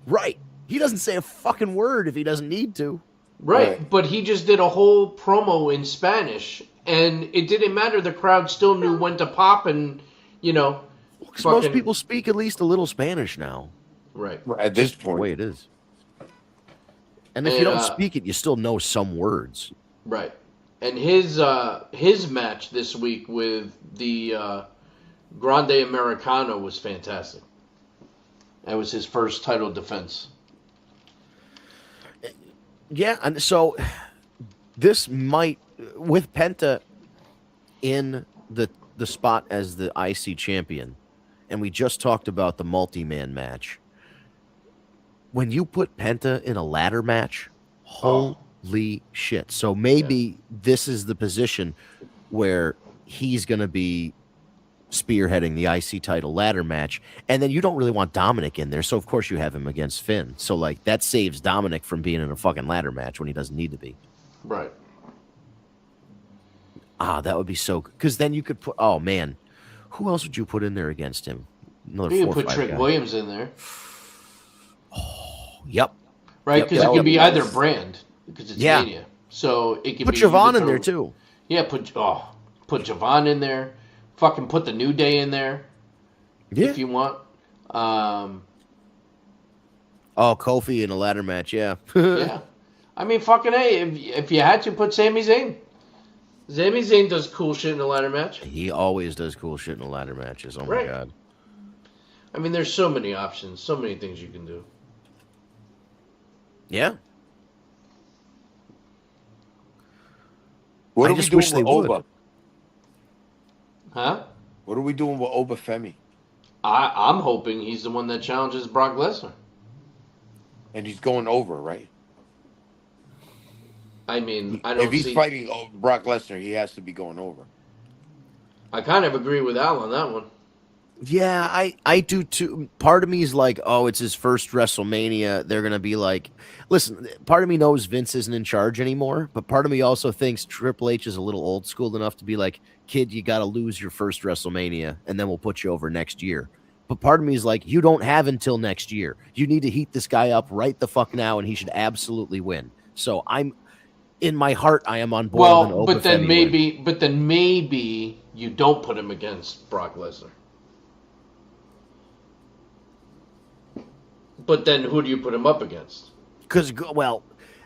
Right. He doesn't say a fucking word if he doesn't need to. Right, but he just did a whole promo in Spanish, and it didn't matter. The crowd still knew when to pop, and 'Cause most fucking- people speak at least a little Spanish now. right. At this The point, way it is. And if you And, don't speak it, you still know some words. Right. And his match this week with the Grande Americano was fantastic. That was his first title defense. Yeah, and so this might, with Penta in the spot as the IC champion, and we just talked about the multi-man match. When you put Penta in a ladder match, holy shit. So maybe this is the position where he's going to be spearheading the IC title ladder match, and then you don't really want Dominic in there, so of course you have him against Finn. So like that saves Dominic from being in a fucking ladder match when he doesn't need to be. Right. That would be so good. Because then you could put. Oh man, who else would you put in there against him? Another You 4 can or put 5 Trick guys. Williams in there, Yep. right? Yep, Because that it would could be be either nice. brand, because it's Yeah. Mania. So it could Put be you Javon could in there throw- too. Yeah, put Javon in there. Fucking put the New Day in there Yeah. if you want. Oh, Kofi in a ladder match. Yeah. Yeah. I mean, fucking A, if you had to, put Sami Zayn. Sami Zayn does cool shit in a ladder match. He always does cool shit in the ladder matches. Oh my Right. god. I mean, there's so many options, so many things you can do. Yeah. What I are we just doing wish they with would. Oba? Huh? What are we doing with Oba Femi? I'm hoping he's the one that challenges Brock Lesnar. And he's going over, right? I mean, I don't If he's see. fighting Brock Lesnar, he has to be going over. I kind of agree with Al on that one. Yeah, I do too. Part of me is like, oh, it's his first WrestleMania. They're gonna be like, listen. Part of me knows Vince isn't in charge anymore, but part of me also thinks Triple H is a little old school enough to be like, kid, you got to lose your first WrestleMania, and then we'll put you over next year. But part of me is like, you don't have until next year. You need to heat this guy up right the fuck now, and he should absolutely win. So I'm, in my heart, I am on board. with an Well, but then Obafemi win. maybe you don't put him against Brock Lesnar. But then who do you put him up against? Because, well,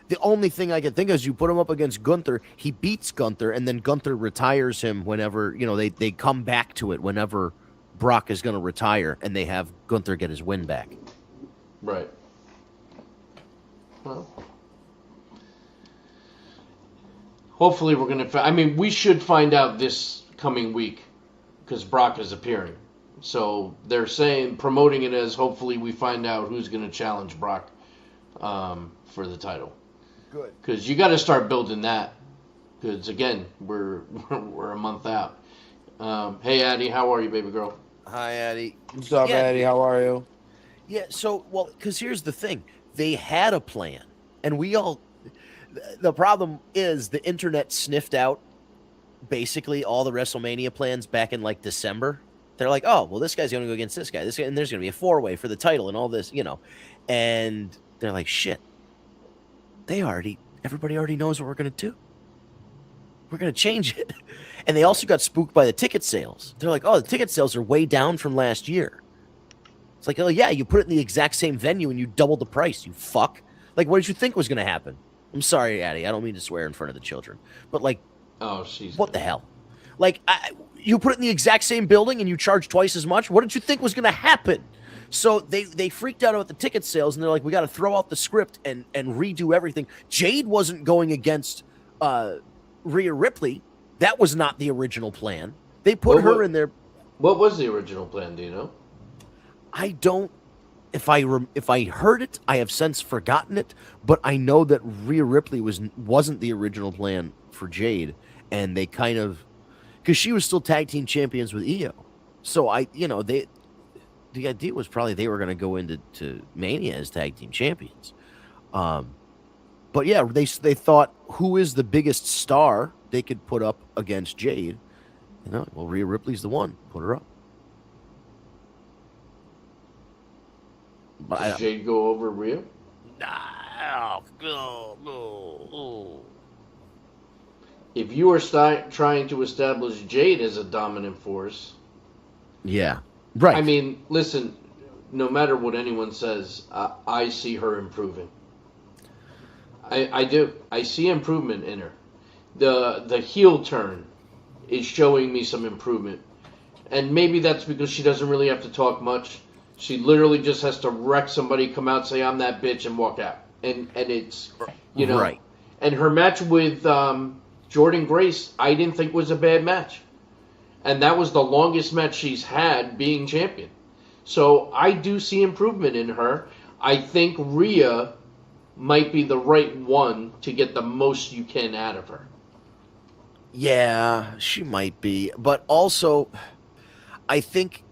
the only thing I can think of is you put him up against Gunther, he beats Gunther, and then Gunther retires him whenever, they come back to it whenever Brock is going to retire, and they have Gunther get his win back. Right. Well, hopefully we're going to... I mean, we should find out this coming week because Brock is appearing. So they're promoting it as hopefully we find out who's going to challenge Brock for the title. Good. Because you got to start building that. Because again, we're a month out. Hey, Addie, how are you, baby girl? Hi, Addie. What's up, Yeah. Eddie? How are you? Yeah, so, well, because here's the thing. They had a plan, and the problem is the internet sniffed out basically all the WrestleMania plans back in, like, December. They're like, oh, well, this guy's going to go against this guy, and there's going to be a 4-way for the title and all this, and they're like, shit, everybody already knows what we're going to do. We're going to change it. And they also got spooked by the ticket sales. They're like, oh, the ticket sales are way down from last year. It's like, oh, yeah, you put it in the exact same venue and you doubled the price, you fuck. Like, what did you think was going to happen? I'm sorry, Addie. I don't mean to swear in front of the children. But, like, Oh, she's... what the hell? Like, you put it in the exact same building and you charge twice as much? What did you think was going to happen? So they freaked out about the ticket sales, and they're like, we got to throw out the script and redo everything. Jade wasn't going against Rhea Ripley. That was not the original plan. They put her in there. What was the original plan, do you know? I don't. If I heard it, I have since forgotten it. But I know that Rhea Ripley wasn't the original plan for Jade, and they kind of, because she was still tag team champions with Io. So the idea was probably they were going to go into Mania as tag team champions. But yeah, they thought, who is the biggest star they could put up against Jade? Well, Rhea Ripley's the one. Put her up. But Does Jade go over Rhea? no. If you are trying to establish Jade as a dominant force, Yeah, right. I mean, listen, no matter what anyone says, I see her improving. I do. I see improvement in her. The heel turn is showing me some improvement. And maybe that's because she doesn't really have to talk much. She literally just has to wreck somebody, come out, say, I'm that bitch, and walk out. And it's, Right. And her match with Jordan Grace, I didn't think was a bad match. And that was the longest match she's had being champion. So I do see improvement in her. I think Rhea might be the right one to get the most you can out of her. Yeah, she might be, but also, I think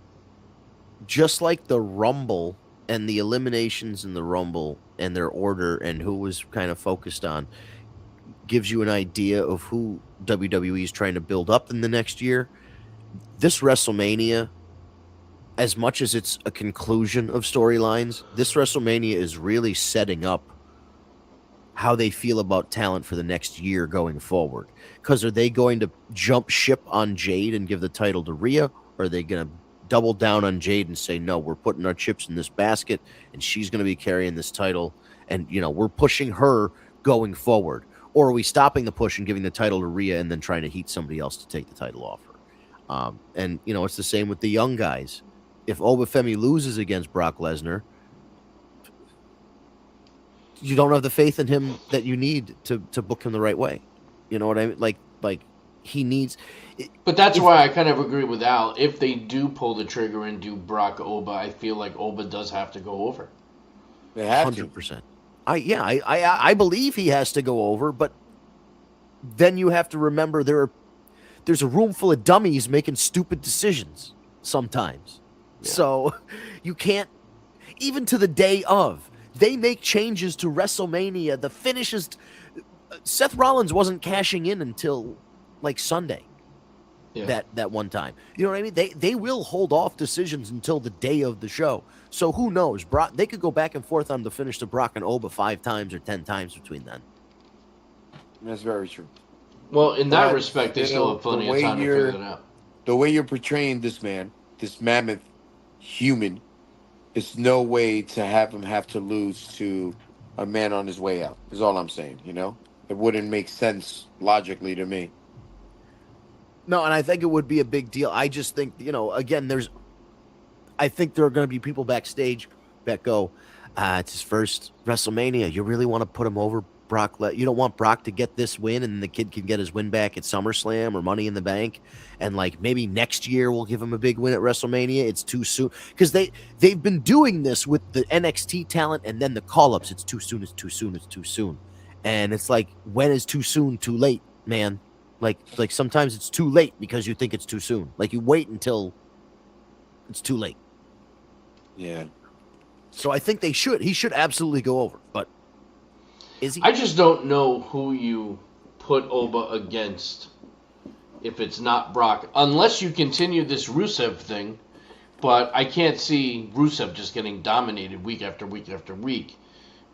just like the Rumble and the eliminations in the Rumble and their order and who was kind of focused on gives you an idea of who WWE is trying to build up in the next year. This WrestleMania, as much as it's a conclusion of storylines, this WrestleMania is really setting up how they feel about talent for the next year going forward. Because are they going to jump ship on Jade and give the title to Rhea? Or are they going to double down on Jade and say, no, we're putting our chips in this basket and she's going to be carrying this title and, you know, we're pushing her going forward? Or are we stopping the push and giving the title to Rhea and then trying to heat somebody else to take the title off her? And, you know, it's the same with the young guys. If Obafemi loses against Brock Lesnar, you don't have the faith in him that you need to book him the right way. You know what I mean? Like he needs. But that's why I kind of agree with Al. If they do pull the trigger and do Brock Oba, I feel like Oba does have to go over. They have 100%. I believe he has to go over, but then you have to remember there's a room full of dummies making stupid decisions sometimes. Yeah. So you can't, even to the day of, they make changes to WrestleMania. The finish is, Seth Rollins wasn't cashing in until like Sunday. Yeah. That one time. You know what I mean? They will hold off decisions until the day of the show. So who knows? Brock, they could go back and forth on the finish to Brock and Oba 5 times or 10 times between then. That's very true. Well, in that respect, they still have plenty of time to figure it out. The way you're portraying this man, this mammoth human, it's no way to have him have to lose to a man on his way out, is all I'm saying, you know? It wouldn't make sense logically to me. No, and I think it would be a big deal. I just think, you know, again, I think there are going to be people backstage that go, it's his first WrestleMania. You really want to put him over Brock? You don't want Brock to get this win and the kid can get his win back at SummerSlam or Money in the Bank. And like maybe next year we'll give him a big win at WrestleMania. It's too soon. Because they've been doing this with the NXT talent and then the call-ups. It's too soon, it's too soon, it's too soon. And it's like, when is too soon too late, man? Like sometimes it's too late because you think it's too soon. Like you wait until it's too late. Yeah. So I think he should absolutely go over. But is he? I just don't know who you put Oba against if it's not Brock. Unless you continue this Rusev thing. But I can't see Rusev just getting dominated week after week after week.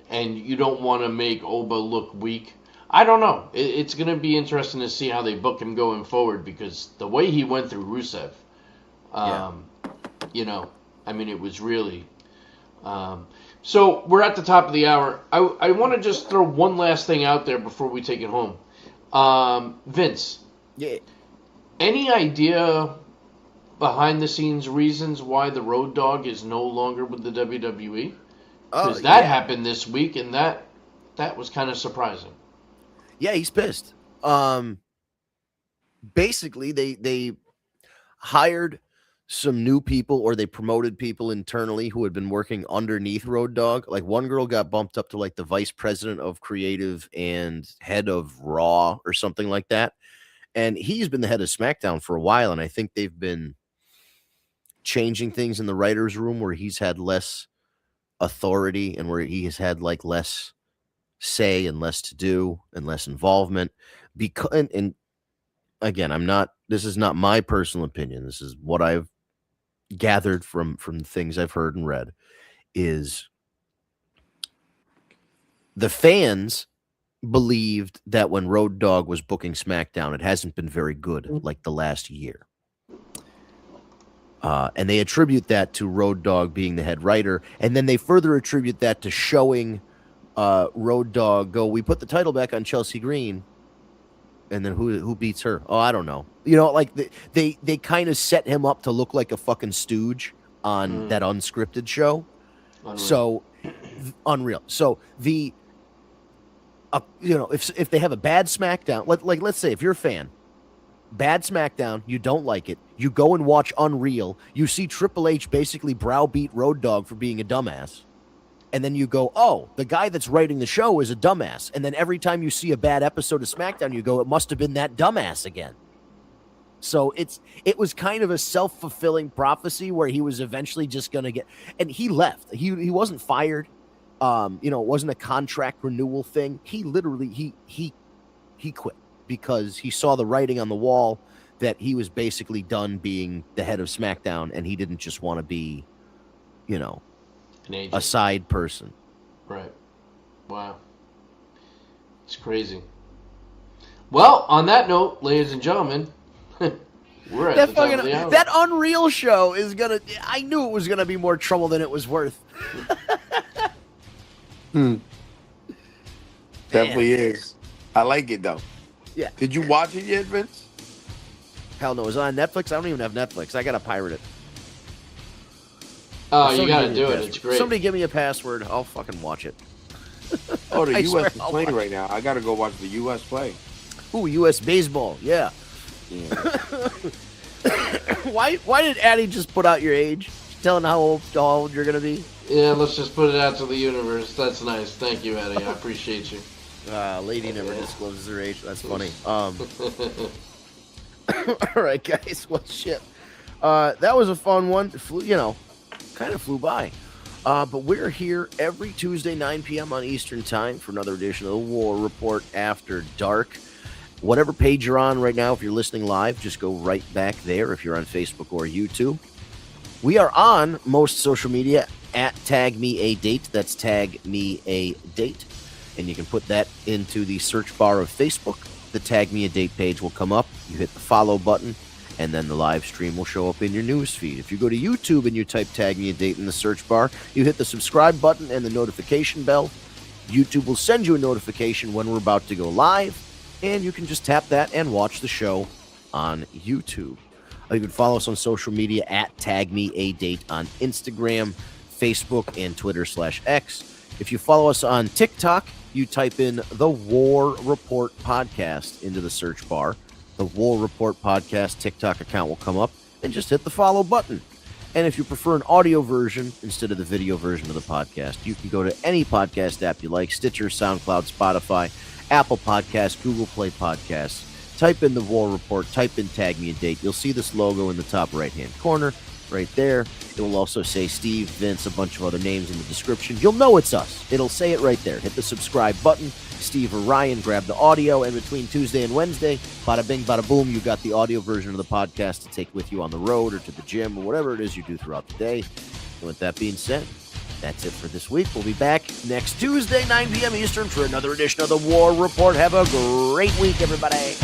And you don't want to make Oba look weak. I don't know. It's going to be interesting to see how they book him going forward because the way he went through Rusev, you know, I mean, it was really... so we're at the top of the hour. I want to just throw one last thing out there before we take it home. Vince. Yeah. Any idea behind-the-scenes reasons why the Road Dogg is no longer with the WWE? Because that happened this week, and that was kind of surprising. Yeah, he's pissed. Basically, they hired some new people or they promoted people internally who had been working underneath Road Dogg. Like one girl got bumped up to like the vice president of creative and head of Raw or something like that. And he's been the head of SmackDown for a while. And I think they've been changing things in the writer's room where he's had less authority and where he has had like less say and less to do and less involvement because and again, this is not my personal opinion. This is what I've gathered from the things I've heard and read is the fans believed that when Road Dogg was booking SmackDown, it hasn't been very good like the last year. And they attribute that to Road Dogg being the head writer. And then they further attribute that to showing Road Dogg go, we put the title back on Chelsea Green. And then who beats her? Oh, I don't know. You know, like they kind of set him up to look like a fucking stooge on that unscripted show. Unreal. So unreal. So the you know, if they have a bad SmackDown, let's say if you're a fan, bad SmackDown, you don't like it, you go and watch Unreal, you see Triple H basically browbeat Road Dogg for being a dumbass. And then you go, oh, the guy that's writing the show is a dumbass. And then every time you see a bad episode of SmackDown, you go, it must have been that dumbass again. So it was kind of a self-fulfilling prophecy where he was eventually just going to get, and he left. He wasn't fired. It wasn't a contract renewal thing. He literally, he quit because he saw the writing on the wall that he was basically done being the head of SmackDown, and he didn't just want to be, An agent. a side person. Right. Wow. It's crazy. Well, on that note, ladies and gentlemen, we're at the top of the hour. That Unreal show is gonna. I knew it was gonna be more trouble than it was worth. Definitely is. I like it though. Yeah. Did you watch it yet, Vince? Hell no, is it on Netflix? I don't even have Netflix. I gotta pirate it. Oh, you Somebody got to give me a do it. password. It's great. Somebody give me a password. I'll fucking watch it. Oh, the I U.S. swear is I'll playing watch right now. I gotta go watch the U.S. play. Ooh, U.S. baseball. Yeah. Why did Addie just put out your age? Telling how old you're gonna be? Yeah, let's just put it out to the universe. That's nice. Thank you, Eddie. I appreciate you. Lady never discloses her age. That's funny. All right, guys. Well, shit. That was a fun one. It flew, kind of flew by. But we're here every Tuesday, 9 p.m. on Eastern Time for another edition of the War Report After Dark. Whatever page you're on right now, if you're listening live, just go right back there if you're on Facebook or YouTube. We are on most social media at Tag Me A Date. That's Tag Me A Date. And you can put that into the search bar of Facebook. The Tag Me A Date page will come up. You hit the follow button, and then the live stream will show up in your news feed. If you go to YouTube and you type Tag Me A Date in the search bar, you hit the subscribe button and the notification bell. YouTube will send you a notification when we're about to go live, and you can just tap that and watch the show on YouTube. You can follow us on social media at Tag Me A Date on Instagram, Facebook, and Twitter/X. If you follow us on TikTok, you type in the War Report Podcast into the search bar. The War Report Podcast TikTok account will come up, and just hit the follow button. And if you prefer an audio version instead of the video version of the podcast, you can go to any podcast app you like: Stitcher, SoundCloud, Spotify, Apple Podcasts, Google Play Podcasts. Type in the War Report, type in Tag Me a Date. You'll see this logo in the top right-hand corner, right there. It will also say Steve, Vince, a bunch of other names in the description. You'll know it's us. It'll say it right there. Hit the subscribe button. Steve or Ryan grab the audio, and between Tuesday and Wednesday, bada bing, bada boom, you got the audio version of the podcast to take with you on the road or to the gym or whatever it is you do throughout the day. And with that being said, that's it for this week. We'll be back next Tuesday, 9 p.m. Eastern, for another edition of the War Report. Have a great week, everybody.